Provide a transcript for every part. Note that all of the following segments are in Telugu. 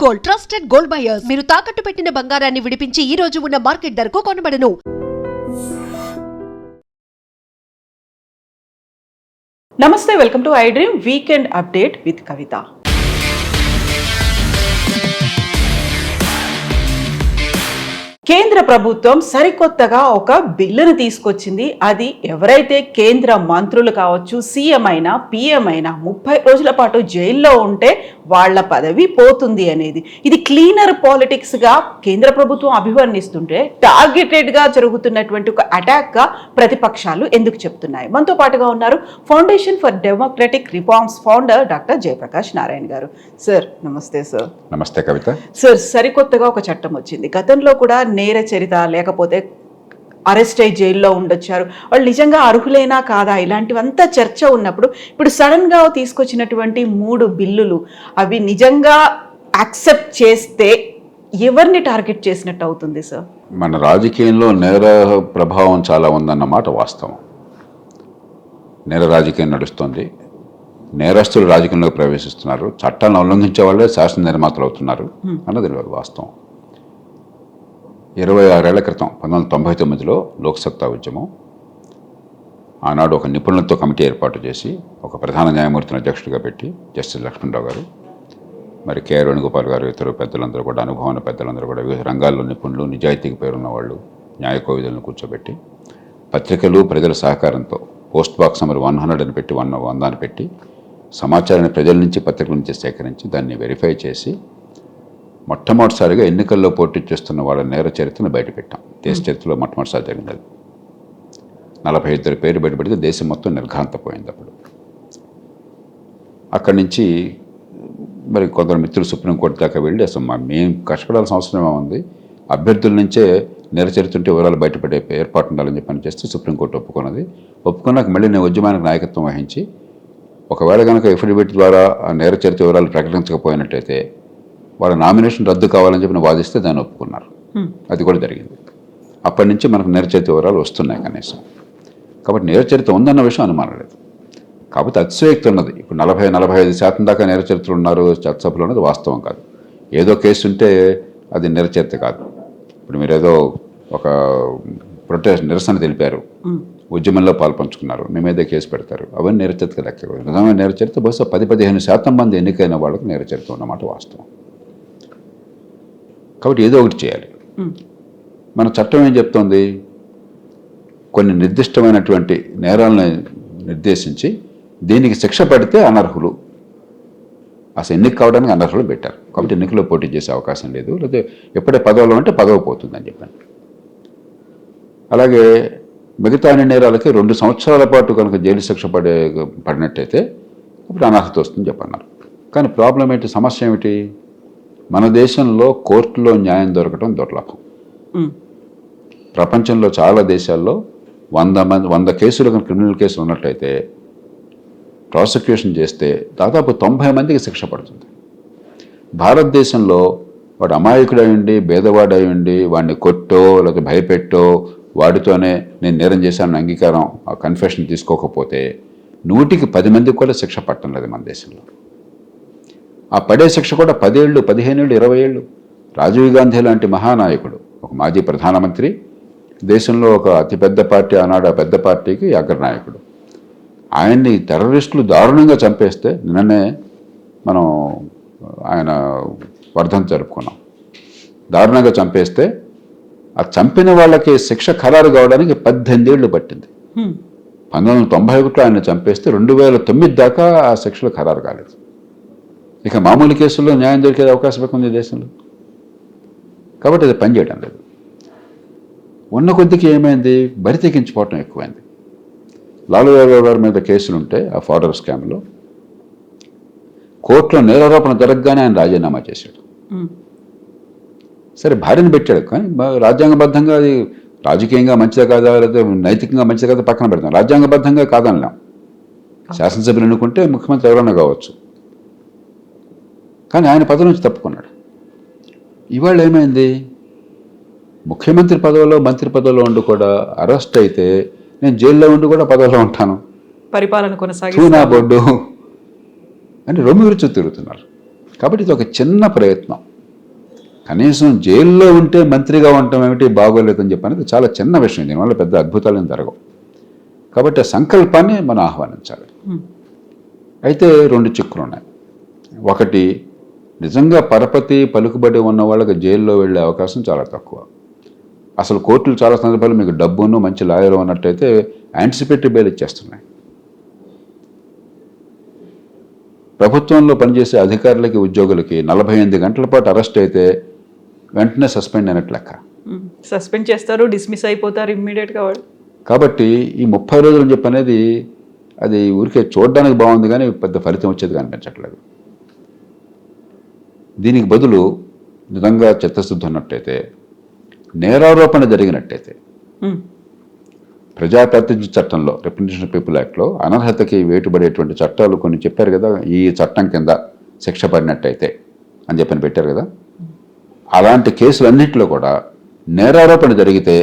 Gold, trusted gold buyers. మీరు తాకట్టు పెట్టిన బంగారాన్ని విడిపించి ఈ రోజు ఉన్న మార్కెట్ ధరకు కొనబడను. నమస్తే, welcome to I dream weekend update with Kavitha. కేంద్ర ప్రభుత్వం సరికొత్తగా ఒక బిల్లును తీసుకొచ్చింది. అది ఎవరైతే కేంద్ర మంత్రులు కావచ్చు, సీఎం అయినా పిఎం అయినా 30 రోజుల పాటు జైల్లో ఉంటే వాళ్ళ పదవి పోతుంది అనేది. ఇది క్లీనర్ పాలిటిక్స్గా కేంద్ర ప్రభుత్వం అభివర్ణిస్తుంటే టార్గెటెడ్గా జరుగుతున్నటువంటి ఒక అటాక్గా ప్రతిపక్షాలు ఎందుకు చెప్తున్నాయి? మనతో పాటుగా ఉన్నారు foundation for democratic reforms founder doctor Jayaprakash Narayana గారు. సార్ నమస్తే. సార్ నమస్తే కవిత. సార్, సరికొత్తగా ఒక చట్టం వచ్చింది. గతంలో కూడా నేర చరిత లేకపోతే అరెస్ట్ అయ్యి జైల్లో ఉండొచ్చారు, వాళ్ళు నిజంగా అర్హులేనా కాదా, ఇలాంటివంతా చర్చ ఉన్నప్పుడు ఇప్పుడు సడన్గా తీసుకొచ్చినటువంటి 3 బిల్లులు అవి నిజంగా యాక్సెప్ట్ చేస్తే ఎవరిని టార్గెట్ చేసినట్టు అవుతుంది సార్? మన రాజకీయంలో నేర ప్రభావం చాలా ఉందన్నమాట వాస్తవం. నేర రాజకీయం నడుస్తుంది, నేరస్తులు రాజకీయంలో ప్రవేశిస్తున్నారు, చట్టాలను ఉల్లంఘించే వాళ్ళే శాసన నిర్మాతలు అవుతున్నారు అన్నది వాస్తవం. 26 ఏళ్ల క్రితం 1999లో లోక్సత్తా ఉద్యమం, ఆనాడు ఒక నిపుణులతో కమిటీ ఏర్పాటు చేసి ఒక ప్రధాన న్యాయమూర్తిని అధ్యక్షుడిగా పెట్టి జస్టిస్ లక్ష్మణరావు గారు, మరి కె వేణుగోపాల్ గారు, ఇతర పెద్దలందరూ కూడా, అనుభవమైన పెద్దలందరూ కూడా, వివిధ రంగాల్లో నిపుణులు, నిజాయితీకి పేరున్న వాళ్ళు, న్యాయ కోవిదులను కూర్చోబెట్టి పత్రికలు ప్రజల సహకారంతో పోస్ట్ బాక్స్ నెంబర్ 100 అని పెట్టి 100 అని పెట్టి సమాచారాన్ని ప్రజల నుంచి పత్రికల నుంచి సేకరించి దాన్ని వెరిఫై చేసి మొట్టమొదటిసారిగా ఎన్నికల్లో పోటీ చేస్తున్న వాళ్ళ నేర చరిత్రను బయటపెట్టాం. దేశ చరిత్రలో మొట్టమొదటిసారి జరిగినది. 42 పేరు బయటపెడితే దేశం మొత్తం నిర్ఘాంతపోయింది. అప్పుడు అక్కడి నుంచి మరి కొందరు మిత్రులు సుప్రీంకోర్టు దాకా వెళ్ళి అసలు మేము కష్టపడాల్సిన అవసరం ఉంది, అభ్యర్థుల నుంచే నేర చరిత్ర ఉంటే వివరాలు బయటపడే ఏర్పాటు ఉండాలని చెప్పి చేస్తే సుప్రీంకోర్టు ఒప్పుకున్నది. ఒప్పుకున్నాక మళ్ళీ నేను ఉద్యమానికి నాయకత్వం వహించి ఒకవేళ కనుక ఎఫిడవిట్ ద్వారా ఆ నేర చరిత్ర వివరాలు ప్రకటించకపోయినట్టయితే వాళ్ళ నామినేషన్ రద్దు కావాలని చెప్పి వాదిస్తే దాన్ని ఒప్పుకున్నారు. అది కూడా జరిగింది. అప్పటి నుంచి మనకు నేర చరిత్ర వివరాలు వస్తున్నాయి కనీసం. కాబట్టి నేర చరిత్ర ఉందన్న విషయం అనుమానం లేదు. కాకపోతే అతిశయోక్తి ఉన్నది. ఇప్పుడు 40-45% దాకా నేర చరిత్రలు ఉన్నారు చట్టసభలో ఉన్నది వాస్తవం కాదు. ఏదో కేసు ఉంటే అది నేర చరిత్ర కాదు. ఇప్పుడు మీరు ఏదో ఒక ప్రొటెస్ట్ నిరసన తెలిపారు, ఉద్యమంలో పాల్పంచుకున్నారు, మీ మీద కేసు పెడతారు, అవన్నీ నేర చరిత్ర లెక్క. నిజమైన నేర చరిత్ర బహుశా 10-15% మంది ఎన్నికైన వాళ్ళకి నేర చరిత్ర ఉన్నమాట వాస్తవం. కాబట్టి ఏదో ఒకటి చేయాలి. మన చట్టం ఏం చెప్తోంది? కొన్ని నిర్దిష్టమైనటువంటి నేరాలను నిర్దేశించి దీనికి శిక్ష పడితే అనర్హులు, అసలు ఎన్నిక కావడానికి అనర్హులు పెట్టారు. కాబట్టి ఎన్నికలో పోటీ చేసే అవకాశం లేదు, లేకపోతే ఎప్పుడే పదవిలో ఉంటే పదవి పోతుందని చెప్పాను. అలాగే మిగతా అన్ని నేరాలకి 2 సంవత్సరాల పాటు కనుక జైలు శిక్ష పడినట్టయితే అప్పుడు అనర్హత వస్తుందని చెప్పన్నారు. కానీ ప్రాబ్లం ఏంటి, సమస్య ఏమిటి? మన దేశంలో కోర్టులో న్యాయం దొరకడం దుర్లభం. ప్రపంచంలో చాలా దేశాల్లో 100 కేసులు కనుక క్రిమినల్ కేసులు ఉన్నట్టయితే ప్రాసిక్యూషన్ చేస్తే దాదాపు 90 మందికి శిక్ష పడుతుంది. భారతదేశంలో వాడు అమాయకుడు అయ్యండి, భేదవాడు అయ్యండి, వాడిని కొట్టో లేకపోతే భయపెట్టో వాడితోనే నేను నేరం చేశానని అంగీకారం ఆ కన్ఫెషన్ తీసుకోకపోతే 100కి 10 మందికి కూడా శిక్ష పట్టడం లేదు మన దేశంలో. ఆ పడే శిక్ష కూడా 10 ఏళ్ళు, 15 ఏళ్ళు, 20 ఏళ్ళు. రాజీవ్ గాంధీ లాంటి మహానాయకుడు, ఒక మాజీ ప్రధానమంత్రి, దేశంలో ఒక అతిపెద్ద పార్టీ, ఆనాడు ఆ పెద్ద పార్టీకి అగ్రనాయకుడు, ఆయన్ని టెర్రరిస్టులు దారుణంగా చంపేస్తే నిన్ననే మనం ఆయన వర్ధంతి జరుపుకున్నాం. దారుణంగా చంపేస్తే ఆ చంపిన వాళ్ళకి శిక్ష ఖరారు కావడానికి 18 ఏళ్ళు పట్టింది. 1991లో ఆయన చంపేస్తే 2009 దాకా ఆ శిక్షలు ఖరారు కాలేదు. ఇక మామూలు కేసుల్లో న్యాయం దొరికే అవకాశం ఉంది దేశంలో. కాబట్టి అది పనిచేయడం లేదు. ఉన్న కొద్దికి ఏమైంది, బరి తెగించిపోవటం ఎక్కువైంది. లాలూ యాదవ్ గారి మీద కేసులు ఉంటే ఆ ఫార్డర్ స్కామ్లో కోర్టులో నేరారోపణ జరగగానే ఆయన రాజీనామా చేశాడు. సరే భార్యను పెట్టాడు, కానీ రాజ్యాంగబద్ధంగా అది రాజకీయంగా మంచిదే కాదా లేదా నైతికంగా మంచిదే కదా పక్కన పెడతాం. రాజ్యాంగబద్ధంగా కాదనలేం. శాసనసభ్యులు ఎన్నుకుంటే ముఖ్యమంత్రి ఎవరైనా కావచ్చు, కానీ ఆయన పదవి నుంచి తప్పుకున్నాడు. ఇవాళ ఏమైంది, ముఖ్యమంత్రి పదవిలో మంత్రి పదవిలో ఉండి కూడా అరెస్ట్ అయితే నేను జైల్లో ఉండి కూడా పదవిలో ఉంటాను, పరిపాలన కొనసాగిస్తాను నా బొడ్డు అని రొమ్మి విరుచు తిరుగుతున్నారు. కాబట్టి ఇది ఒక చిన్న ప్రయత్నం, కనీసం జైల్లో ఉంటే మంత్రిగా ఉండటం ఏమిటి బాగోలేదని చెప్పి అనేది చాలా చిన్న విషయం. దీనివల్ల పెద్ద అద్భుతాలు ఏం జరగవు. కాబట్టి ఆ సంకల్పాన్ని మనం ఆహ్వానించాలి. అయితే 2 చిక్కులు ఉన్నాయి. ఒకటి, నిజంగా పరపతి పలుకుబడి ఉన్న వాళ్ళకి జైల్లో వెళ్ళే అవకాశం చాలా తక్కువ. అసలు కోర్టులు చాలా సందర్భాలు మీకు డబ్బును మంచి లాయర్ ఉన్నట్టయితే యాంటిసిపేటరీ బెయిల్ ఇచ్చేస్తున్నాయి. ప్రభుత్వంలో పనిచేసే అధికారులకి ఉద్యోగులకి 48 గంటల పాటు అరెస్ట్ అయితే వెంటనే సస్పెండ్ అయినట్టు లెక్క. సస్పెండ్ చేస్తారు, డిస్మిస్ అయిపోతారు ఇమ్మీడియట్గా వాళ్ళు. కాబట్టి ఈ 30 రోజులు అని చెప్పి అనేది అది ఊరికే చూడడానికి బాగుంది కానీ పెద్ద ఫలితం వచ్చేది కనిపించట్లేదు. దీనికి బదులు నిజంగా చిత్తశుద్ధి ఉన్నట్టయితే, నేరారోపణ జరిగినట్టయితే ప్రజాప్రాతినిధ్య చట్టంలో, రిప్రజెంటేషన్ ఆఫ్ పీపుల్ యాక్ట్లో అనర్హతకి వేటుబడేటువంటి చట్టాలు కొన్ని చెప్పారు కదా, ఈ చట్టం కింద శిక్ష పడినట్టయితే అని చెప్పని పెట్టారు కదా. అలాంటి కేసులన్నింటిలో కూడా నేరారోపణ జరిగితే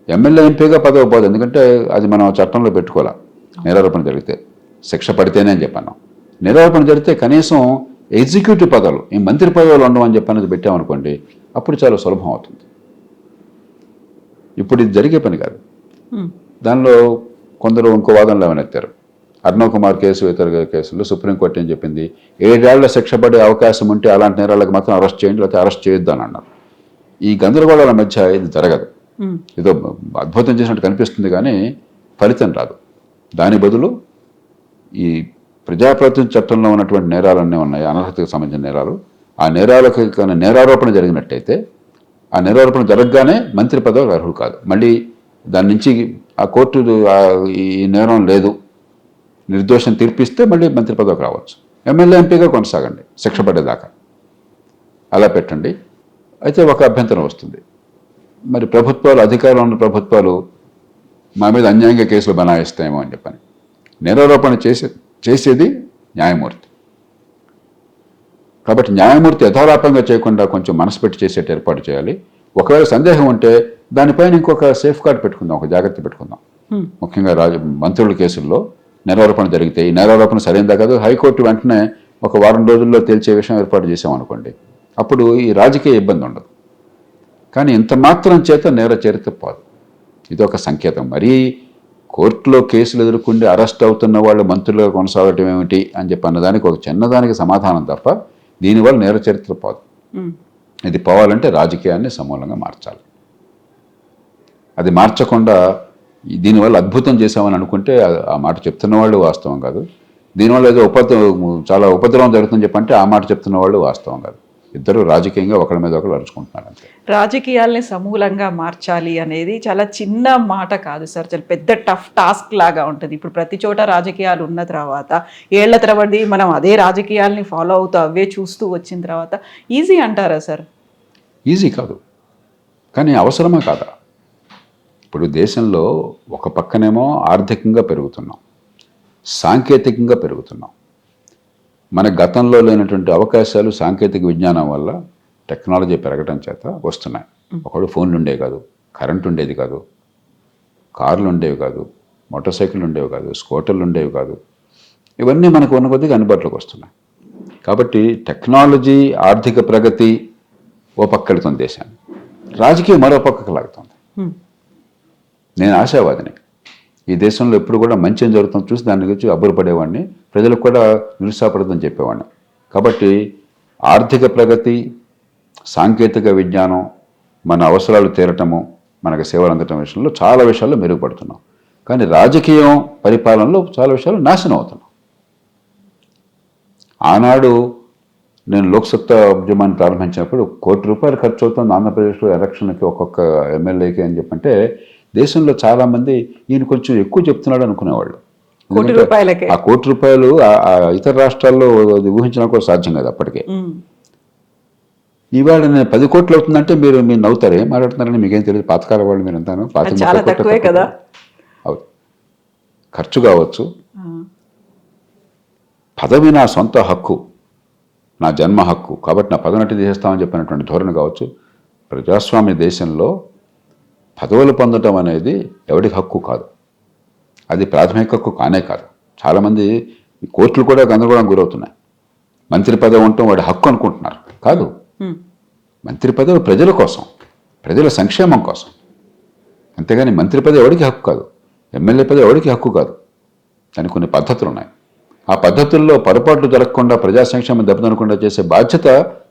ఎమ్మెల్యే ఎంపీగా పదవి పోదు. ఎందుకంటే అది మనం చట్టంలో పెట్టుకోవాలి. నేరారోపణ జరిగితే శిక్ష పడితేనే అని చెప్పాను. నేరారోపణ జరిగితే కనీసం ఎగ్జిక్యూటివ్ పదవులు, ఈ మంత్రి పదవులు ఉండవని చెప్పనేది పెట్టామనుకోండి, అప్పుడు చాలా సులభం అవుతుంది. ఇప్పుడు ఇది జరిగే పని కాదు. దానిలో కొందరు ఇంకో వాదనలు ఏమనెత్తారు. అర్ణవ్ కుమార్ కేసు, ఇతర కేసుల్లో సుప్రీంకోర్టు ఏం చెప్పింది, 7 ఏళ్ల శిక్ష పడే అవకాశం ఉంటే అలాంటి నేరాలకు మాత్రం అరెస్ట్ చేయండి, లేకపోతే అరెస్ట్ చేయొద్దు అని అన్నారు. ఈ గందరగోళాల మధ్య ఇది జరగదు. ఏదో అద్భుతం చేసినట్టు కనిపిస్తుంది కానీ ఫలితం రాదు. దాని బదులు ఈ ప్రజాప్రాతినిధ్య చట్టంలో ఉన్నటువంటి నేరాలన్నీ ఉన్నాయి, అనర్హతకు సంబంధించిన నేరాలు. ఆ నేరాలకు కానీ నేరారోపణ జరిగినట్టయితే, ఆ నేరారోపణ జరగగానే మంత్రి పదవి అర్హుడు కాదు. మళ్ళీ దాని నుంచి ఆ కోర్టు ఈ నేరం లేదు, నిర్దోషం తీర్పిస్తే మళ్ళీ మంత్రి పదవికి రావచ్చు. ఎమ్మెల్యే ఎంపీగా కొనసాగండి శిక్ష పడేదాకా, అలా పెట్టండి. అయితే ఒక అభ్యంతరం వస్తుంది, మరి ప్రభుత్వాలు, అధికారంలో ఉన్న ప్రభుత్వాలు మా మీద అన్యాయంగా కేసులు బనాయిస్తాయేమో అని చెప్పని. నేరారోపణ చేసేది న్యాయమూర్తి. కాబట్టి న్యాయమూర్తి యథాలాపంగా చేయకుండా కొంచెం మనసు పెట్టి చేసేట ఏర్పాటు చేయాలి. ఒకవేళ సందేహం ఉంటే దానిపైన ఇంకొక సేఫ్ గార్డ్ పెట్టుకుందాం, ఒక జాగ్రత్త పెట్టుకుందాం. ముఖ్యంగా మంత్రుల కేసుల్లో నేరారోపణ జరిగితే, ఈ నేరారోపణ సరైనదా కాదు, హైకోర్టు వెంటనే ఒక వారం రోజుల్లో తేల్చే విషయం ఏర్పాటు చేసామనుకోండి, అప్పుడు ఈ రాజకీయ ఇబ్బంది ఉండదు. కానీ ఇంత మాత్రం చేత నేర చరిత్ర పోదు. ఇది ఒక సంకేతం. మరీ కోర్టులో కేసులు ఎదుర్కొండి అరెస్ట్ అవుతున్న వాళ్ళు మంత్రులుగా కొనసాగటం ఏమిటి అని చెప్పి అన్నదానికి ఒక చిన్నదానికి సమాధానం తప్ప దీనివల్ల నేర చరిత్ర పోదు. ఇది పోవాలంటే రాజకీయాన్ని సమూలంగా మార్చాలి. అది మార్చకుండా దీనివల్ల అద్భుతం చేశామని అనుకుంటే ఆ మాట చెప్తున్న వాళ్ళు వాస్తవం కాదు. దీనివల్ల ఏదో చాలా ఉపద్రవం జరుగుతుందని చెప్పంటే ఆ మాట చెప్తున్న వాళ్ళు వాస్తవం కాదు. ఇద్దరు రాజకీయంగా ఒకరి మీద ఒకరు అరుచుకుంటున్నారు అంతే. రాజకీయాల్ని సమూలంగా మార్చాలి అనేది చాలా చిన్న మాట కాదు సార్, చాలా పెద్ద టఫ్ టాస్క్ లాగా ఉంటుంది. ఇప్పుడు ప్రతి చోట రాజకీయాలు ఉన్న తర్వాత ఏళ్ల తరబడి మనం అదే రాజకీయాల్ని ఫాలో అవుతూ అవే చూస్తూ వచ్చిన తర్వాత ఈజీ అంటారా సార్? ఈజీ కాదు, కానీ అవసరమా కాదా? ఇప్పుడు దేశంలో ఒక పక్కనేమో ఆర్థికంగా పెరుగుతున్నాం, సాంకేతికంగా పెరుగుతున్నాం. మన గతంలో లేనటువంటి అవకాశాలు సాంకేతిక విజ్ఞానం వల్ల, టెక్నాలజీ పెరగడం చేత వస్తున్నాయి. ఒకడు ఫోన్లు ఉండేవి కాదు, కరెంట్ ఉండేది కాదు, కార్లు ఉండేవి కాదు, మోటార్ సైకిళ్ళు ఉండేవి కాదు, స్కూటర్లు ఉండేవి కాదు. ఇవన్నీ మనకు ఉన్న కొద్దిగా అందుబాటులోకి వస్తున్నాయి. కాబట్టి టెక్నాలజీ, ఆర్థిక ప్రగతి ఓ పక్కెళ్తుంది దేశాన్ని, రాజకీయం మరో పక్కకు లాగుతుంది. నేను ఆశావాదిని. ఈ దేశంలో ఎప్పుడు కూడా మంచి జరుగుతుంది చూసి దాని గురించి అబ్బురపడేవాడిని, ప్రజలకు కూడా నిరుత్సాహపడదని చెప్పేవాడిని. కాబట్టి ఆర్థిక ప్రగతి, సాంకేతిక విజ్ఞానం, మన అవసరాలు తీరటము, మనకు సేవలు అందటం విషయంలో చాలా విషయాల్లో మెరుగుపడుతున్నాం. కానీ రాజకీయం, పరిపాలనలో చాలా విషయాలు నాశనం అవుతున్నాం. ఆనాడు నేను లోక్సత్తా ఉద్యమాన్ని ప్రారంభించినప్పుడు ₹1 కోటి ఖర్చు అవుతుంది ఆంధ్రప్రదేశ్లో ఎలక్షన్కి ఒక్కొక్క ఎమ్మెల్యేకి అని చెప్పంటే, దేశంలో చాలామంది ఈయన కొంచెం ఎక్కువ చెప్తున్నాడు అనుకునేవాళ్ళు. ఆ ₹1 ఇతర రాష్ట్రాల్లో ఊహించడం కూడా సాధ్యం కాదు అప్పటికే. ఈవేళ నేను 10 కోట్లు అవుతుందంటే మీరు నవ్వుతారు, ఏం మాట్లాడుతున్నారని మీకేం తెలియదు. పాతకాల వాళ్ళు మీరు అంతాను 30 కోట్లు కదా ఖర్చు కావచ్చు. పదవి నా సొంత హక్కు, నా జన్మ హక్కు, కాబట్టి నా పదవినట్టు చేసేస్తామని చెప్పినటువంటి ధోరణి కావచ్చు. ప్రజాస్వామ్య దేశంలో పదవులు పొందడం అనేది ఎవరికి హక్కు కాదు, అది ప్రాథమిక హక్కు కానే కాదు. చాలామంది కోర్టులు కూడా గందరగోళం గురవుతున్నాయి. మంత్రి పదవి ఉండటం వాడి హక్కు అనుకుంటున్నారు, కాదు. మంత్రి పదవి ప్రజల కోసం, ప్రజల సంక్షేమం కోసం, అంతేగాని మంత్రి పదవి ఎవరికి హక్కు కాదు, ఎమ్మెల్యే పదవి ఎవరికి హక్కు కాదు. దానికి కొన్ని పద్ధతులు ఉన్నాయి. ఆ పద్ధతుల్లో పొరపాట్లు జరగకుండా, ప్రజా సంక్షేమం దెబ్బతినకుండా చేసే బాధ్యత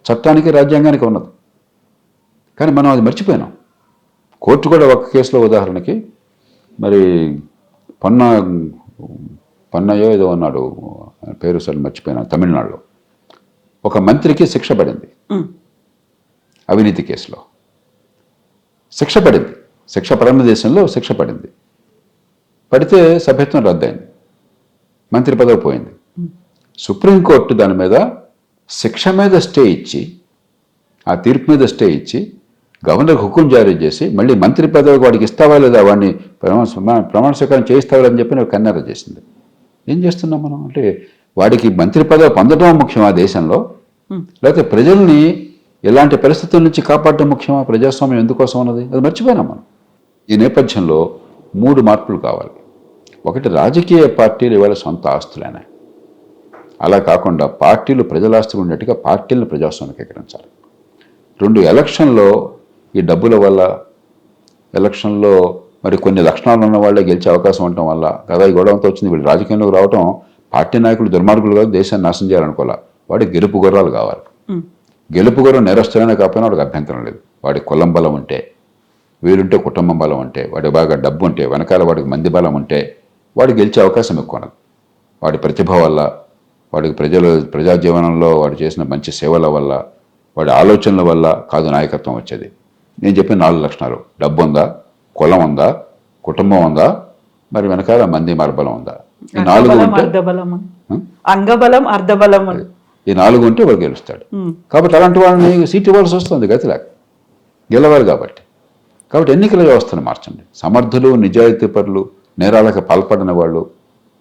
చట్టానికి, రాజ్యాంగానికి ఉన్నది. కానీ మనం అది మర్చిపోయినాం. కోర్టు కూడా ఒక కేసులో ఉదాహరణకి మరి పొన్నయ్యో ఏదో ఉన్నాడు, పేరు సరే మర్చిపోయినాను, తమిళనాడులో ఒక మంత్రికి శిక్ష పడింది అవినీతి కేసులో. శిక్ష పడింది, శిక్ష పడిన దేశంలో శిక్ష పడింది. పడితే సభ్యత్వం రద్దయింది, మంత్రి పదవి పోయింది. సుప్రీంకోర్టు దాని మీద శిక్ష మీద స్టే ఇచ్చి, ఆ తీర్పు మీద స్టే ఇచ్చి గవర్నర్కి హుకుం జారీ చేసి మళ్ళీ మంత్రి పదవి వాడికి ఇస్తావా లేదా, వాడిని ప్రమాణ స్వీకారం చేయిస్తావా అని చెప్పి నాకు కన్నెర చేసింది. ఏం చేస్తున్నాం మనం అంటే, వాడికి మంత్రి పదవి పొందడం ముఖ్యమా దేశంలో, లేకపోతే ప్రజల్ని ఇలాంటి పరిస్థితుల నుంచి కాపాడటం ముఖ్యమా? ప్రజాస్వామ్యం ఎందుకోసం ఉన్నది, అది మర్చిపోయినాం మనం. ఈ నేపథ్యంలో 3 మార్పులు కావాలి. ఒకటి, రాజకీయ పార్టీలు ఇవాళ సొంత ఆస్తులేనా, అలా కాకుండా పార్టీలు ప్రజల ఆస్తులు ఉండేట్టుగా పార్టీలను ప్రజాస్వామ్యీకరించాలి. 2, ఎలక్షన్లో ఈ డబ్బుల వల్ల, ఎలక్షన్లో మరి కొన్ని లక్షణాలు ఉన్న వాళ్ళే గెలిచే అవకాశం ఉండటం వల్ల కదా ఈ గొడవంతో వచ్చింది. వీళ్ళు రాజకీయంలోకి రావటం, పార్టీ నాయకులు దుర్మార్గులు కాదు, దేశాన్ని నాశనం చేయాలనుకోవాలి. వాడికి గెలుపు గుర్రాలు కావాలి. గెలుపు గుర్రం నేరస్తులైనా కాకపోయినా వాడికి అభ్యంతరం లేదు. వాడి కులం బలం ఉంటే, వీరుంటే కుటుంబం బలం ఉంటే, వాడి బాగా డబ్బు ఉంటే, వెనకాల వాడికి మంది బలం ఉంటే వాడు గెలిచే అవకాశం ఎక్కువ ఉన్నది. వాడి ప్రతిభ వల్ల, వాడికి ప్రజా జీవనంలో వాడు చేసిన మంచి సేవల వల్ల, వాడి ఆలోచనల వల్ల కాదు నాయకత్వం వచ్చేది. నేను చెప్పిన 4 లక్షణాలు: డబ్బు ఉందా, కులం ఉందా, కుటుంబం ఉందా, మరి వెనకాల మంది మార్బలం ఉందా. ఈ 4 అంగబలం, అర్ధబలం, ఈ 4 ఉంటే వాడు గెలుస్తాడు. కాబట్టి అలాంటి వాళ్ళని సీట్ ఇవ్వాల్సి వస్తుంది, గతిలేక గెలవాలి కాబట్టి. ఎన్నికల వ్యవస్థను మార్చండి. సమర్థులు, నిజాయితీ పరులు, నేరాలకు పాల్పడిన వాళ్ళు,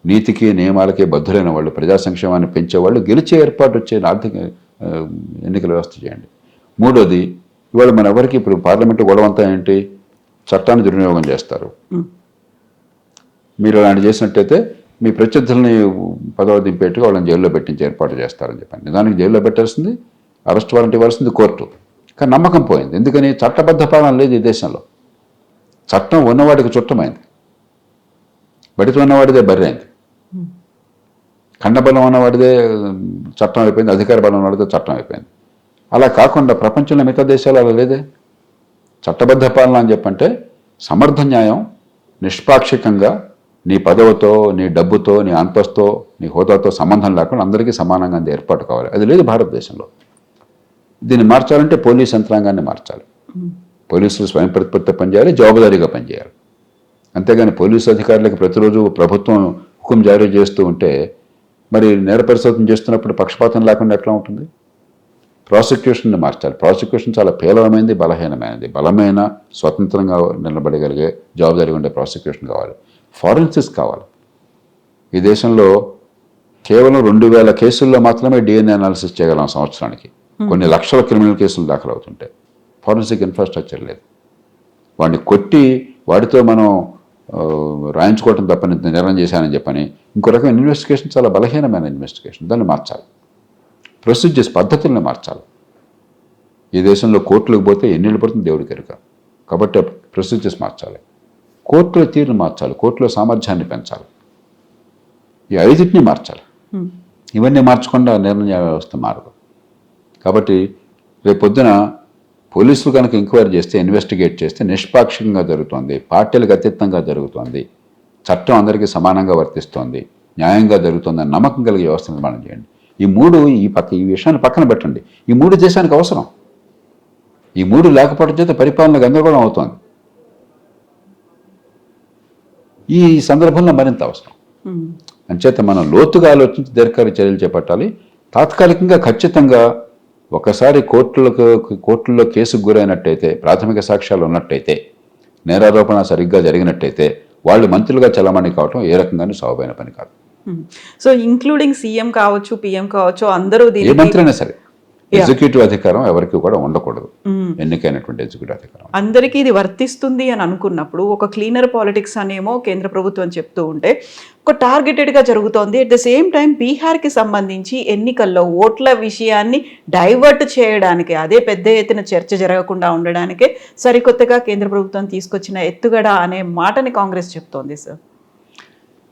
నీతికి నియమాలకే బద్ధులైన వాళ్ళు, ప్రజా సంక్షేమాన్ని పెంచేవాళ్ళు గెలిచే ఏర్పాటు వచ్చే ఆర్థిక ఎన్నికల వ్యవస్థ చేయండి. 3వది, ఇవాళ మన ఎవరికి ఇప్పుడు పార్లమెంటు గొడవంతా ఏంటి, చట్టాన్ని దుర్వినియోగం చేస్తారు. మీరు అలాంటి చేసినట్టయితే మీ ప్రత్యర్థుల్ని పదవి దింపేట్టుగా వాళ్ళని జైల్లో పెట్టించే ఏర్పాటు చేస్తారని చెప్పండి. నిజానికి జైల్లో పెట్టాల్సింది, అరెస్ట్ వారెంట్ ఇవ్వాల్సింది కోర్టు. కానీ నమ్మకం పోయింది. ఎందుకని? చట్టబద్ధ పాలన లేదు ఈ దేశంలో. చట్టం ఉన్నవాడికి చుట్టమైంది, బడితో ఉన్నవాడిదే బర్రె అయింది. ఖండబలం ఉన్నవాడిదే చట్టం అయిపోయింది, అధికార బలం ఉన్నవాడిదే చట్టం అయిపోయింది. అలా కాకుండా ప్రపంచంలో మిగతా దేశాలు అలా లేదే. చట్టబద్ధ పాలన అని చెప్పంటే సమర్థ న్యాయం, నిష్పాక్షికంగా నీ పదవితో, నీ డబ్బుతో, నీ అంతస్తుతో, నీ హోదాతో సంబంధం లేకుండా అందరికీ సమానంగా ఏర్పాటు కావాలి. అది లేదు భారతదేశంలో. దీన్ని మార్చాలంటే పోలీస్ యంత్రాంగాన్ని మార్చాలి. పోలీసులు స్వయం ప్రతిపత్తి పనిచేయాలి, జవాబుదారీగా పనిచేయాలి. అంతేగాని పోలీసు అధికారులకు ప్రతిరోజు ప్రభుత్వం హుకుం జారీ చేస్తూ ఉంటే మరి నేర పరిశోధన చేస్తున్నప్పుడు పక్షపాతం లేకుండా ఎట్లా ఉంటుంది? ప్రాసిక్యూషన్ని మార్చాలి. ప్రాసిక్యూషన్ చాలా పేలవమైనది, బలహీనమైనది. బలమైన, స్వతంత్రంగా నిలబడగలిగే, జవాబుదారీ ఉండే ప్రాసిక్యూషన్ కావాలి. ఫారెన్సిక్స్ కావాలి. ఈ దేశంలో కేవలం 2000 కేసుల్లో మాత్రమే DNA అనాలిసిస్ చేయగలం సంవత్సరానికి. కొన్ని లక్షల క్రిమినల్ కేసులు దాఖలవుతుంటాయి. ఫారెన్సిక్ ఇన్ఫ్రాస్ట్రక్చర్ లేదు. వాడిని కొట్టి వాడితో మనం రాయించుకోవటం తప్పని, నిర్ణయం చేశానని చెప్పని ఇంకో రకమైన ఇన్వెస్టిగేషన్, చాలా బలహీనమైన ఇన్వెస్టిగేషన్. దాన్ని మార్చాలి. ప్రొసీజర్స్, పద్ధతులను మార్చాలి. ఈ దేశంలో కోర్టులకు పోతే ఎన్నేళ్ళు పడుతుంది దేవుడికి ఎరుక. కాబట్టి ప్రొసీజర్స్ మార్చాలి. కోర్టుల తీరును మార్చాలి. కోర్టులో సామర్థ్యాన్ని పెంచాలి. ఈ 5టిని మార్చాలి. ఇవన్నీ మార్చకుండా నిర్ణయ వ్యవస్థ మారదు. కాబట్టి రేపు పొద్దున పోలీసులు కనుక ఎంక్వైరీ చేస్తే, ఇన్వెస్టిగేట్ చేస్తే నిష్పాక్షికంగా జరుగుతుంది, పార్టీలకు అతీతంగా జరుగుతుంది, చట్టం అందరికీ సమానంగా వర్తిస్తోంది, న్యాయంగా జరుగుతుందని నమ్మకం కలిగే వ్యవస్థ నిర్మాణం చేయండి. ఈ విషయాన్ని పక్కన పెట్టండి. ఈ 3 దేశానికి అవసరం. ఈ 3 లేకపోవడం చేత పరిపాలన గందరగోళం అవుతోంది. ఈ సందర్భంలో మరింత అవసరం. అంచేత మనం లోతుగా ఆలోచించి దీర్ఘకాలిక చర్యలు చేపట్టాలి. తాత్కాలికంగా ఖచ్చితంగా ఒకసారి కోర్టుల్లో కేసుకు గురైనట్టయితే, ప్రాథమిక సాక్ష్యాలు ఉన్నట్టయితే, నేరారోపణ సరిగ్గా జరిగినట్టయితే వాళ్ళు మంత్రులుగా చలామణి కావటం ఏ రకంగానూ సౌబైన పని కాదు. సో ఇంక్లూడింగ్ సీఎం కావచ్చు, పిఎం కావచ్చు, అందరూ ఏ మంత్రి అయినా సరే, ఎగ్జిక్యూటివ్ అధికారం ఎవరికి కూడా ఉండకూడదు, ఎన్నికైనటువంటి ఎగ్జిక్యూటివ్ అధికారం. అందరికీ ఇది వర్తిస్తుంది అని అనుకున్నప్పుడు ఒక క్లీనర్ పాలిటిక్స్ అనేమో కేంద్ర ప్రభుత్వం చెప్తూ ఉంటే ఒక టార్గెటెడ్గా జరుగుతోంది. అట్ ద సేమ్ టైం బీహార్కి సంబంధించి ఎన్నికల్లో ఓట్ల విషయాన్ని డైవర్ట్ చేయడానికి, అదే పెద్ద ఎత్తున చర్చ జరగకుండా ఉండడానికే సరికొత్తగా కేంద్ర ప్రభుత్వం తీసుకొచ్చిన ఎత్తుగడ అనే మాటని కాంగ్రెస్ చెప్తోంది సార్.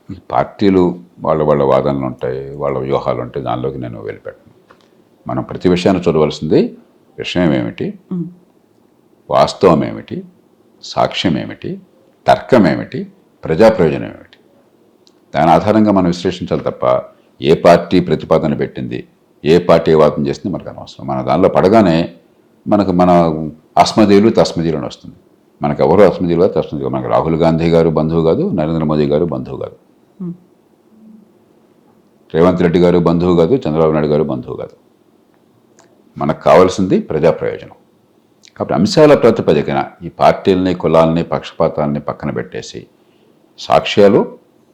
ఈ పార్టీలు వాళ్ళ వాదనలు ఉంటాయి, వాళ్ళ వ్యూహాలు ఉంటాయి, దానిలోకి నేను వెళ్ళిపెట్టను. మనం ప్రతి విషయాన్ని చూడవలసింది విషయం ఏమిటి, వాస్తవం ఏమిటి, సాక్ష్యం ఏమిటి, తర్కం ఏమిటి, ప్రజా ప్రయోజనం ఏమిటి, దాని ఆధారంగా మనం విశ్లేషించాలి తప్ప ఏ పార్టీ ప్రతిపాదన పెట్టింది, ఏ పార్టీ వాదన చేసింది మనకు అనవసరం. మన దానిలో పడగానే మన అస్మదీయులు తస్మదీయులు అని వస్తుంది. మనకు ఎవరు అస్మదీయులు కాదు, తస్మదీయులు కాదు. మనకు రాహుల్ గాంధీ గారు బంధువు కాదు, నరేంద్ర మోదీ గారు బంధువు కాదు, రేవంత్ రెడ్డి గారు బంధువు కాదు, చంద్రబాబు నాయుడు గారు బంధువు కాదు. మనకు కావాల్సింది ప్రజా ప్రయోజనం. కాబట్టి అంశాల ప్రాతిపదికన ఈ పార్టీలని, కులాలని, పక్షపాతాలని పక్కన పెట్టేసి సాక్ష్యాలు,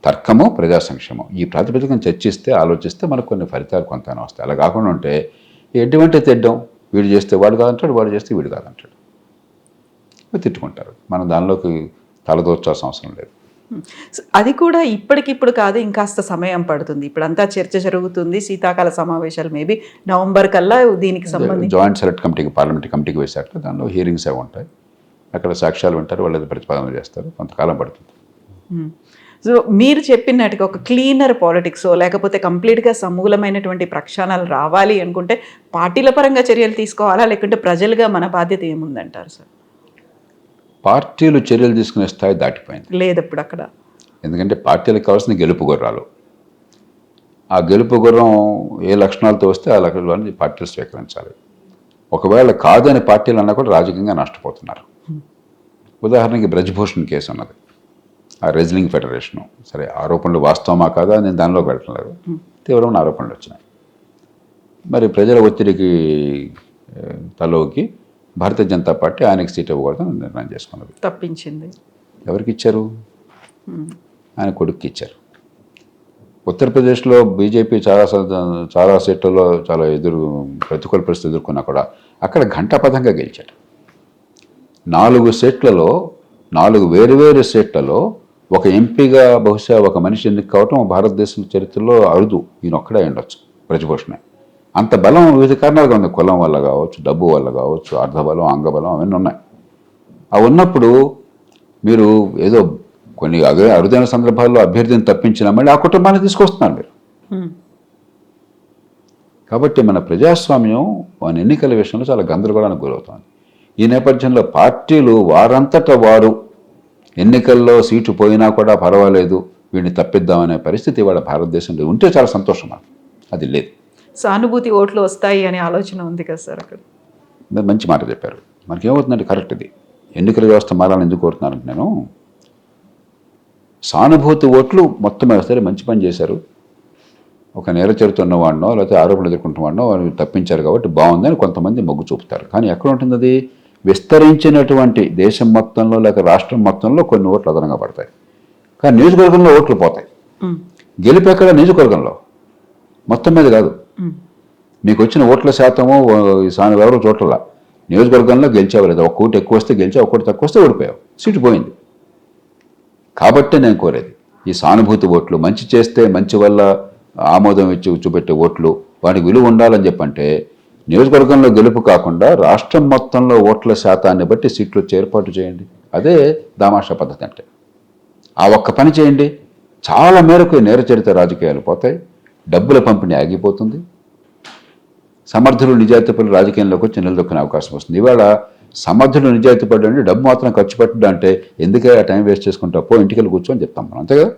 తర్కము, ప్రజా సంక్షేమం ఈ ప్రాతిపదికను చర్చిస్తే, ఆలోచిస్తే మనకు కొన్ని ఫలితాలు కొంతైనా వస్తాయి. అలా కాకుండా ఉంటే ఎటువంటి తెడ్డం, వీడు చేస్తే వాడు కాదంటాడు, వాడు చేస్తే వీడు కాదంటాడు, తిట్టుకుంటారు. మనం దానిలోకి తలదూర్చాల్సిన అవసరం లేదు. అది కూడా ఇప్పటికిప్పుడు కాదు, ఇంకాస్త సమయం పడుతుంది. ఇప్పుడంతా చర్చ జరుగుతుంది, శీతాకాల సమావేశాలు మేబీ నవంబర్ కల్లా దీనికి సంబంధించి జాయింట్ సెలెక్ట్ కమిటీకి, పార్లమెంటరీ కమిటీకి వేశారు. దానిలో హీరింగ్స్ అవి ఉంటాయి, అక్కడ సాక్ష్యాలు వింటారు, వాళ్ళు ప్రతిపాదన చేస్తారు, కొంతకాలం పడుతుంది. సో మీరు చెప్పినట్టుగా ఒక క్లీనర్ పాలిటిక్స్ లేకపోతే కంప్లీట్గా సమూలమైనటువంటి ప్రక్షాళనలు రావాలి అనుకుంటే పార్టీల పరంగా చర్యలు తీసుకోవాలా, లేకుంటే ప్రజలుగా మన బాధ్యత ఏముందంటారు సార్? పార్టీలు చర్యలు తీసుకునే స్థాయి దాటిపోయింది లేదప్పుడు అక్కడ. ఎందుకంటే పార్టీలకు కావాల్సిన గెలుపు గుర్రాలు, ఆ గెలుపు గుర్రం ఏ లక్షణాలతో వస్తే ఆ లక్షణాలను పార్టీలు స్వీకరించాలి. ఒకవేళ కాదని పార్టీలు అన్నా కూడా రాజకీయంగా నష్టపోతున్నారు. ఉదాహరణకి బ్రజ్భూషణ్ కేసు ఉన్నది, ఆ రెజ్లింగ్ ఫెడరేషను. సరే, ఆరోపణలు వాస్తవమా కాదా నేను దానిలోకి వెళ్ళట్లేదు, తీవ్రమైన ఆరోపణలు వచ్చినాయి. మరి ప్రజల ఒత్తిడికి తలోకి భారతీయ జనతా పార్టీ ఆయనకి సీట్ ఇవ్వకూడదని నిర్ణయం చేసుకున్నది, తప్పించింది. ఎవరికి ఇచ్చారు? ఆయన కొడుక్కి ఇచ్చారు. ఉత్తరప్రదేశ్లో బీజేపీ చాలా సీట్లలో చాలా ప్రతికూల పరిస్థితి ఎదుర్కొన్నా కూడా అక్కడ ఘంటాపథంగా గెలిచాడు. 4 సీట్లలో, 4 వేరువేరు సీట్లలో ఒక ఎంపీగా బహుశా ఒక మనిషి ఎన్నిక కావటం భారతదేశం చరిత్రలో అరుదు. ఈయన ఒక్కడే ఉండొచ్చు, బ్రజ్భూషణే. అంత బలం వివిధ కారణాలుగా ఉంది, కులం వల్ల కావచ్చు, డబ్బు వల్ల కావచ్చు, అర్ధబలం, అంగబలం అవన్నీ ఉన్నాయి. అవి ఉన్నప్పుడు మీరు ఏదో కొన్ని అరుదైన సందర్భాల్లో అభ్యర్థిని తప్పించినా మళ్ళీ ఆ కుటుంబాన్ని తీసుకొస్తున్నారు మీరు. కాబట్టి మన ప్రజాస్వామ్యం మన ఎన్నికల విషయంలో చాలా గందరగోళానికి గురవుతుంది. ఈ నేపథ్యంలో పార్టీలు వారంతట వారు ఎన్నికల్లో సీటు పోయినా కూడా పర్వాలేదు, వీడిని తప్పిద్దామనే పరిస్థితి ఇవాళ భారతదేశంలో ఉంటే చాలా సంతోషం. అది లేదు. సానుభూతి ఓట్లు వస్తాయి అనే ఆలోచన ఉంది కదా సార్ అక్కడ. మంచి మాట చెప్పారు. మనకేమవుతుందంటే కరెక్ట్, ఇది ఎన్నికల వ్యవస్థ మారాలని ఎందుకు కోరుతున్నానంటే, నేను సానుభూతి ఓట్లు మొత్తం సరే మంచి పని చేశారు, ఒక నేర చరిత్ర ఉన్నవాడినో లేకపోతే ఆరోపణలు ఎదుర్కొంటున్నవాడినో వాళ్ళు తప్పించారు కాబట్టి బాగుందని కొంతమంది మొగ్గు చూపుతారు. కానీ ఎక్కడ ఉంటుంది అది? విస్తరించినటువంటి దేశం మొత్తంలో లేక రాష్ట్రం మొత్తంలో కొన్ని ఓట్లు అదనంగా పడతాయి, కానీ నియోజకవర్గంలో ఓట్లు పోతాయి. గెలుపు ఎక్కడ? నియోజకవర్గంలో, మొత్తం మీద కాదు. మీకు వచ్చిన ఓట్ల శాతము ఎవరో చోట్ల నియోజకవర్గంలో గెలిచావు లేదా, ఒక ఓటు ఎక్కువ వస్తే గెలిచావు, ఒక ఓటు తక్కువ వస్తే ఓడిపోయావు, సీటు పోయింది. కాబట్టి నేను కోరేది ఈ సానుభూతి ఓట్లు, మంచి చేస్తే మంచి వల్ల ఆమోదం ఇచ్చి చూపెట్టే ఓట్లు, వాటికి విలువ ఉండాలని చెప్పంటే నియోజకవర్గంలో గెలుపు కాకుండా రాష్ట్రం మొత్తంలో ఓట్ల శాతాన్ని బట్టి సీట్లు ఏర్పాటు చేయండి. అదే దామాషా పద్ధతి అంటే. ఆ ఒక్క పని చేయండి, చాలా మేరకు నేర చరిత్ర రాజకీయాలు పోతాయి, డబ్బుల పంపిణీ ఆగిపోతుంది, సమర్థులు నిజాయితీపరులు రాజకీయంలోకి వచ్చి నిలదొక్కునే అవకాశం వస్తుంది. ఇవాళ సమర్థులు నిజాయితీ పడ్డండి, డబ్బు మాత్రం ఖర్చు పెట్టడం అంటే ఎందుకే ఆ టైం వేస్ట్ చేసుకుంటా, పో ఇంటికి కూర్చొని చెప్తాం మనం, అంతే కదా.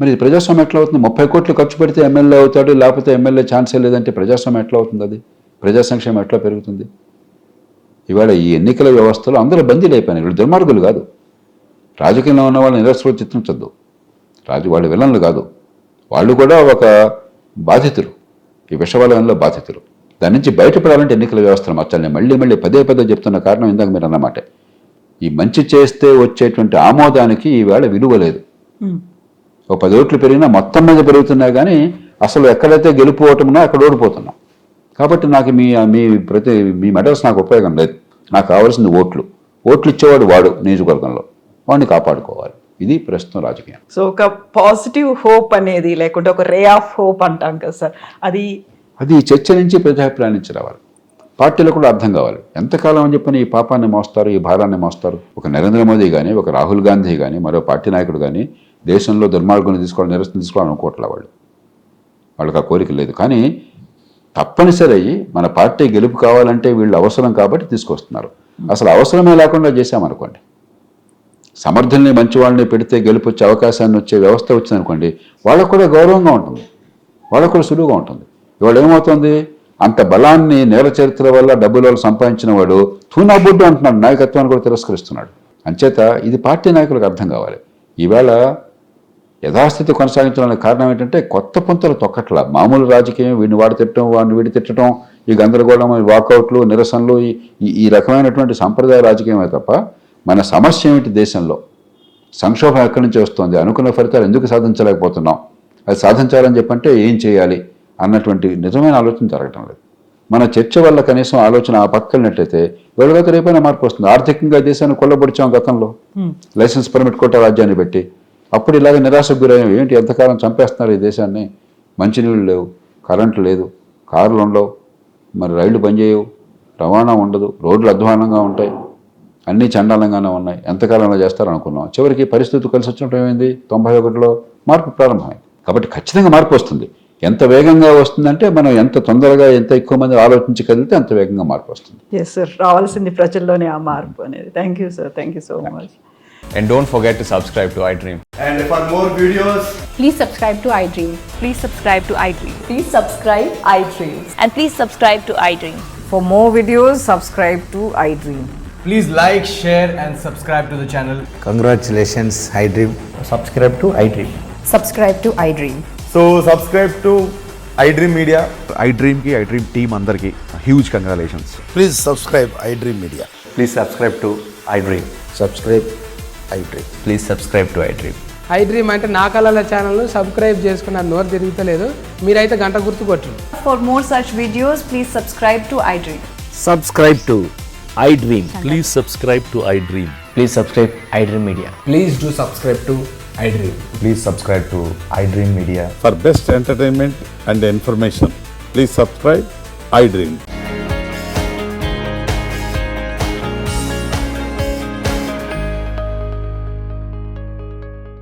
మరి ప్రజాస్వామ్యం ఎట్లా అవుతుంది? 30 కోట్లు ఖర్చు పెడితే ఎమ్మెల్యే అవుతాడు, లేకపోతే ఎమ్మెల్యే ఛాన్సే లేదంటే ప్రజాస్వామ్యం ఎట్లా అవుతుంది? అది ప్రజా సంక్షేమం ఎట్లా పెరుగుతుంది? ఇవాళ ఈ ఎన్నికల వ్యవస్థలో అందరూ బందీలు అయిపోయినాయి. వీళ్ళు దుర్మార్గులు కాదు, రాజకీయంలో ఉన్న వాళ్ళని నిరసన చిత్రించద్దు, వాళ్ళు విలన్లు కాదు, వాళ్ళు కూడా ఒక బాధితులు, ఈ విషవలయంలో బాధితులు. దాని నుంచి బయటపడాలంటే ఎన్నికల వ్యవస్థను మార్చాలి. నేను మళ్ళీ మళ్ళీ పదే చెప్తున్న కారణం ఇందాక మీరు అన్నమాట, ఈ మంచి చేస్తే వచ్చేటువంటి ఆమోదానికి ఈవేళ విలువ లేదు. ఒక 10 ఓట్లు పెరిగినా మొత్తం మీద పెరుగుతున్నా కానీ అసలు ఎక్కడైతే గెలుపు ఓటమున్నా అక్కడ ఓడిపోతున్నాం. కాబట్టి నాకు మీ మెడల్స్ నాకు ఉపయోగం లేదు. నాకు కావాల్సింది ఓట్లు ఇచ్చేవాడు వాడు నియోజకవర్గంలో, వాడిని కాపాడుకోవాలి. ఇది ప్రస్తుతం రాజకీయం. సో ఒక పాజిటివ్ హోప్ అనేది, లేకుంటే ఒక రే ఆఫ్ హోప్ అంటాం కదా సార్, అది చర్చ నుంచి ప్రజాభిప్రాయం నుంచి రావాలి. పార్టీలో కూడా అర్థం కావాలి. ఎంతకాలం అని చెప్పని ఈ పాపాన్ని మోస్తారు, ఈ భారాన్ని మోస్తారు. ఒక నరేంద్ర మోదీ కానీ, ఒక రాహుల్ గాంధీ కానీ, మరో పార్టీ నాయకుడు కానీ దేశంలో దుర్మార్గుని తీసుకోవాలి, నిరసన తీసుకోవాలని అనుకోవట్లే వాళ్ళకి ఆ కోరిక లేదు. కానీ తప్పనిసరి అయ్యి మన పార్టీ గెలుపు కావాలంటే వీళ్ళు అవసరం కాబట్టి తీసుకొస్తున్నారు. అసలు అవసరమే లేకుండా చేశామనుకోండి, సమర్థుల్ని మంచి వాళ్ళని పెడితే గెలుపు వచ్చే అవకాశాన్ని వచ్చే వ్యవస్థ వచ్చిందనుకోండి, వాళ్ళకు కూడా గౌరవంగా ఉంటుంది, వాళ్ళకు కూడా సులువుగా ఉంటుంది. ఇవాళ ఏమవుతుంది, అంత బలాన్ని నేల చరిత్ర వల్ల డబ్బుల వల్ల సంపాదించిన వాడు తూనా బుడ్డు అంటున్నాడు, నాయకత్వాన్ని కూడా తిరస్కరిస్తున్నాడు. అంచేత ఇది పార్టీ నాయకులకు అర్థం కావాలి. ఈవేళ యథాస్థితి కొనసాగించడానికి కారణం ఏంటంటే కొత్త పుంతలు తొక్కట్లా. మామూలు రాజకీయం, వీడిని వాడు తిట్టడం, వాడిని వీడి తిట్టడం, ఈ గందరగోళం, ఈ వాకౌట్లు, నిరసనలు, ఈ రకమైనటువంటి సంప్రదాయ రాజకీయమే తప్ప మన సమస్య ఏమిటి, దేశంలో సంక్షోభం ఎక్కడి నుంచి వస్తుంది, అనుకున్న ఫలితాలు ఎందుకు సాధించలేకపోతున్నాం, అది సాధించాలని చెప్పంటే ఏం చేయాలి అన్నటువంటి నిజమైన ఆలోచన జరగటం లేదు. మన చర్చ వల్ల కనీసం ఆలోచన ఆ పక్కనట్లయితే వెళ్ళగత రేపైనా మార్పు వస్తుంది. ఆర్థికంగా దేశాన్ని కొల్లబొడిచాం గతంలో, లైసెన్స్ పర్మిట్ కొట్టే రాజ్యాన్ని పెట్టి. అప్పుడు ఇలాగ నిరాశకు గురయ్యాం. ఏంటి ఎంతకాలం చంపేస్తున్నారు ఈ దేశాన్ని, మంచినీళ్ళు లేవు, కరెంటు లేదు, కార్లు ఉండవు, మరి రైళ్లు పనిచేయవు, రవాణా ఉండదు, రోడ్లు అధ్వానంగా ఉంటాయి, అన్నీ చండాలంగానే ఉన్నాయి. ఎంతకాలంలో చేస్తారనుకున్నాం. చివరికి పరిస్థితి కలిసి వచ్చినట్టు ఏమైంది, 91లో మార్పు ప్రారంభమైంది. కాబట్టి ఖచ్చితంగా మార్పు వస్తుంది. ఎంత వేగంగా వస్తుందంటే మనం ఎంత తొందరగా, ఎంత ఎక్కువ మంది ఆలోచించి కదిలితే అంత వేగంగా మార్పు వస్తుంది. ఎస్ సార్, రావాల్సింది ప్రజల్లోనే ఆ మార్పు అనేది. Thank you sir, thank you so much. And don't forget to subscribe to iDream. And for more videos, Please subscribe to iDream. Please subscribe to iDream. Please subscribe iDream. And please subscribe to iDream. For more videos, subscribe to iDream. please like, share and subscribe to the channel. Congratulations, iDream. Subscribe to iDream. Subscribe to iDream. So subscribe to iDream Media. iDream team అందరికి huge congratulations. Please subscribe iDream Media. Please subscribe to iDream. Subscribe iDream. Please subscribe to iDream. iDream అంటే నా కళల ఛానల్ను సబ్స్క్రైబ్ చేసుకున్న నోరు తిరుగుతలేదు, మీరైతే గంట గుర్తు కొట్టండి. For more such videos, please subscribe to iDream. Subscribe to iDream. Please subscribe to iDream. Please subscribe iDream Media. Please do subscribe to iDream. Please subscribe to iDream Media. For best entertainment and information, please subscribe iDream.